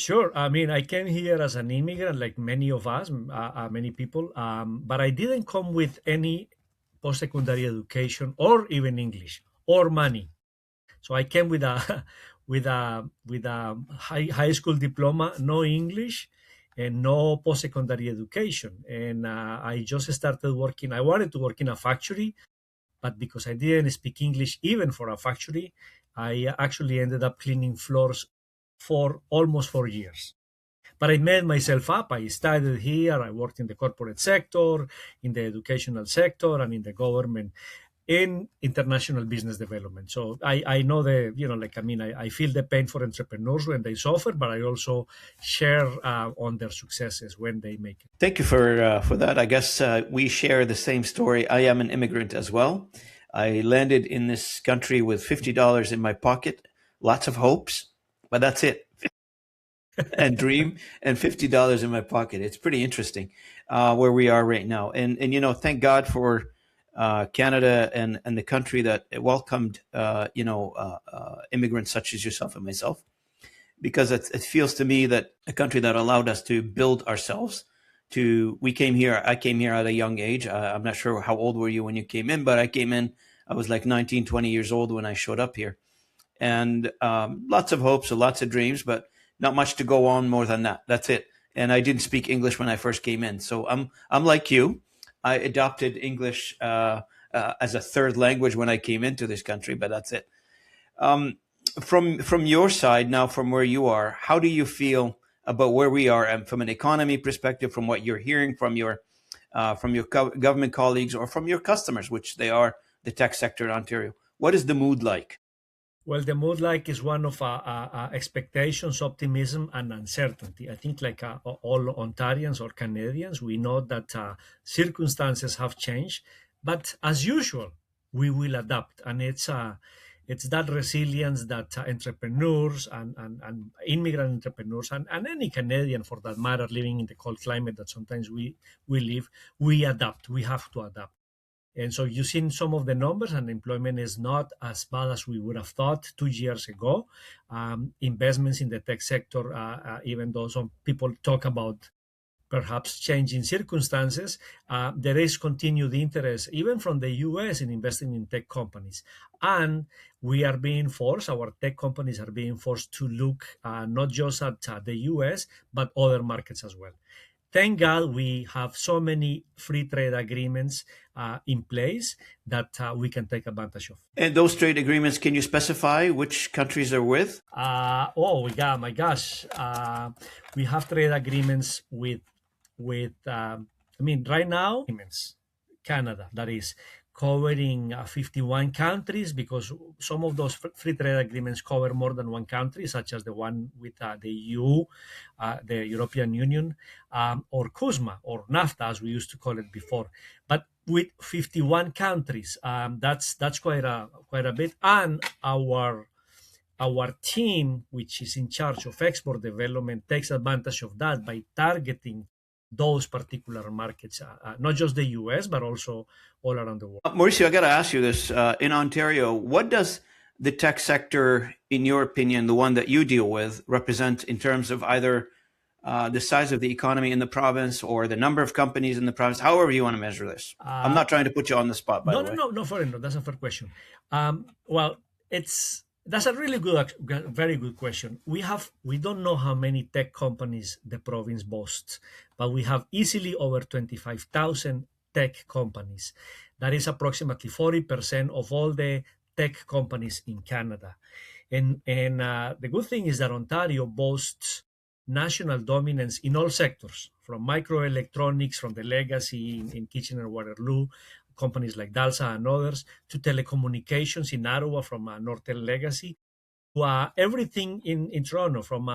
Sure. I mean, I came here as an immigrant, like many of us, many people, but I didn't come with any post-secondary education or even English or money. So I came with a with a high school diploma, no English, and no post-secondary education. And I just started working. I wanted to work in a factory, but because I didn't speak English even for a factory, I actually ended up cleaning floors for almost 4 years. But I made myself up. I studied here. I worked in the corporate sector, in the educational sector, and in the government in international business development. So I know like, I mean, I feel the pain for entrepreneurs when they suffer, but I also share on their successes when they make it. Thank you for that. I guess we share the same story. I am an immigrant as well. I landed in this country with $50 in my pocket, lots of hopes, but that's it. And dream and $50 in my pocket. It's pretty interesting where we are right now. And thank God for Canada and the country that welcomed immigrants such as yourself and myself, because it feels to me that a country that allowed us to build ourselves. I came here at a young age. I'm not sure how old were you when you came in, but I was like 19, 20 years old when I showed up here. And lots of hopes and lots of dreams, but not much to go on more than that. That's it. And I didn't speak English when I first came in. So I'm like you. I adopted English as a third language when I came into this country, but that's it. From your side now, from where you are, how do you feel about where we are, and from an economy perspective, from what you're hearing from your government colleagues or from your customers, which they are the tech sector in Ontario? What is the mood like? Well, the mood like is one of expectations, optimism, and uncertainty. I think like all Ontarians or Canadians, we know that circumstances have changed, but as usual, we will adapt, and it's that resilience that entrepreneurs and immigrant entrepreneurs and any Canadian for that matter living in the cold climate that sometimes we live, we adapt. We have to adapt. And so you've seen some of the numbers, and employment is not as bad as we would have thought 2 years ago. Investments in the tech sector, even though some people talk about perhaps changing circumstances, there is continued interest, even from the US, in investing in tech companies. And we are being forced, our tech companies are being forced to look not just at the US, but other markets as well. Thank God we have so many free trade agreements in place that we can take advantage of. And those trade agreements, can you specify which countries are with? My gosh. We have trade agreements with right now, Canada, that is covering 51 countries, because some of those free trade agreements cover more than one country, such as the one with the EU, the European Union, or CUSMA, or NAFTA, as we used to call it before. But with 51 countries, that's quite a bit. And our team, which is in charge of export development, takes advantage of that by targeting those particular markets, not just the US, but also all around the world. Mauricio, I got to ask you this. In Ontario, what does the tech sector, in your opinion, the one that you deal with, represent in terms of either the size of the economy in the province or the number of companies in the province, however you want to measure this? I'm not trying to put you on the spot, by the way. No, that's a fair question. That's a really very good question. We don't know how many tech companies the province boasts, but we have easily over 25,000 tech companies. That is approximately 40% of all the tech companies in Canada. And the good thing is that Ontario boasts national dominance in all sectors, from microelectronics, from the legacy in Kitchener-Waterloo, companies like Dalsa and others, to telecommunications in Ottawa from Nortel Legacy, to everything in Toronto, from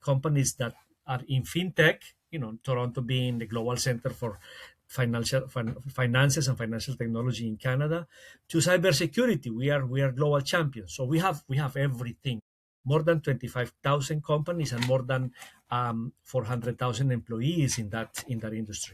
companies that are in fintech, Toronto being the global center for finances and financial technology in Canada, to cybersecurity. We are global champions. So we have everything. More than 25,000 companies and more than 400,000 employees in that industry.